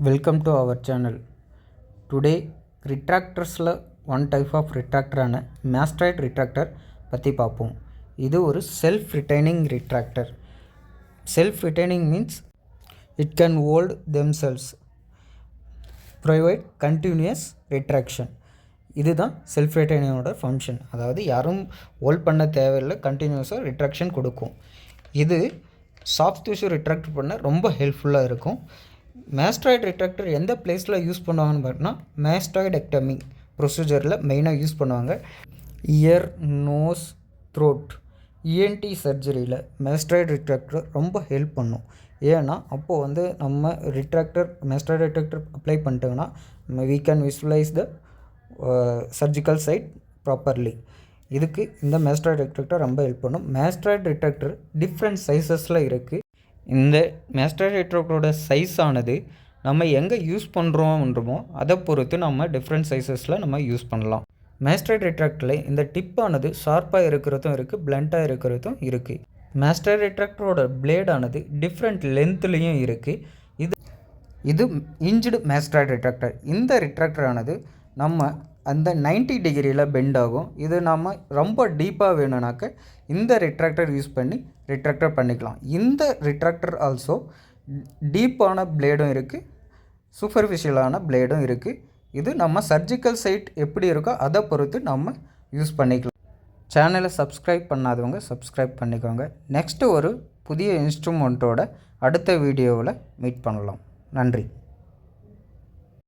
Welcome to our channel. Today retractorsல one type of retractor ஆன mastoid retractor பற்றி பார்ப்போம். இது ஒரு self retaining retractor. Self retaining means it can hold themselves, provide continuous retraction. இதுதான் self ரிட்டைனிங்கோட function. அதாவது யாரும் hold பண்ண தேவையில்லை, கண்டினியூஸாக ரிட்ராக்ஷன் கொடுக்கும். இது சாஃப்ட் டிஷ்யூ ரிட்ராக்ட் பண்ண ரொம்ப ஹெல்ப்ஃபுல்லாக இருக்கும். மாஸ்டாய்டு ரிட்ராக்டர் எந்த பிளேஸில் யூஸ் பண்ணுவாங்கன்னு பார்த்தீங்கன்னா மாஸ்டாய்டெக்டமி ப்ரொசீஜரில் மெயினாக யூஸ் பண்ணுவாங்க. இயர், நோஸ், த்ரோட், இஎன்டி சர்ஜரியில் மாஸ்டாய்டு ரிட்ராக்டர் ரொம்ப ஹெல்ப் பண்ணும். ஏன்னா அப்போது நம்ம மாஸ்டாய்டு ரிட்ராக்டர் அப்ளை பண்ணிட்டோங்கன்னா we can visualize the surgical site properly. இதுக்கு இந்த மாஸ்டாய்டு ரிட்ராக்டர் ரொம்ப ஹெல்ப் பண்ணும். மாஸ்டாய்டு ரிட்ராக்டர் டிஃப்ரெண்ட் சைஸஸில் இருக்குது. இந்த மாஸ்டாய்டு ரிட்ராக்டரோட சைஸ் ஆனது நம்ம எங்கே யூஸ் பண்ணுறோமோ அதை பொறுத்து நம்ம டிஃப்ரெண்ட் சைஸஸில் நம்ம யூஸ் பண்ணலாம். மாஸ்டாய்டு ரிட்ராக்டரில் இந்த டிப்பானது ஷார்ப்பாக இருக்கிறதும் இருக்குது, பிளண்ட்டாக இருக்கிறதும் இருக்குது. மாஸ்டாய்டு ரிட்ராக்டரோட பிளேடானது டிஃப்ரெண்ட் லென்த்லேயும் இருக்குது. இது இன்ஜ்டு மாஸ்டாய்டு ரிட்ராக்டர். இந்த ரிட்ராக்டரானது நம்ம அந்த 90 டிகிரியில் பெண்ட் ஆகும். இது நம்ம ரொம்ப டீப்பாக வேணும்னாக்க இந்த ரிட்ராக்டர் யூஸ் பண்ணி ரிட்ராக்டர் பண்ணிக்கலாம். இந்த ரிட்ராக்டர் ஆல்சோ டீப்பான பிளேடும் இருக்குது, சூப்பர்ஃபிஷியலான பிளேடும் இருக்குது. இது நம்ம சர்ஜிக்கல் சைட் எப்படி இருக்கோ அதை பொறுத்து நம்ம யூஸ் பண்ணிக்கலாம். சேனலை சப்ஸ்கிரைப் பண்ணாதவங்க சப்ஸ்கிரைப் பண்ணிக்கோங்க. நெக்ஸ்ட்டு ஒரு புதிய இன்ஸ்ட்ருமெண்ட்டோட அடுத்த வீடியோவில் மீட் பண்ணலாம். நன்றி.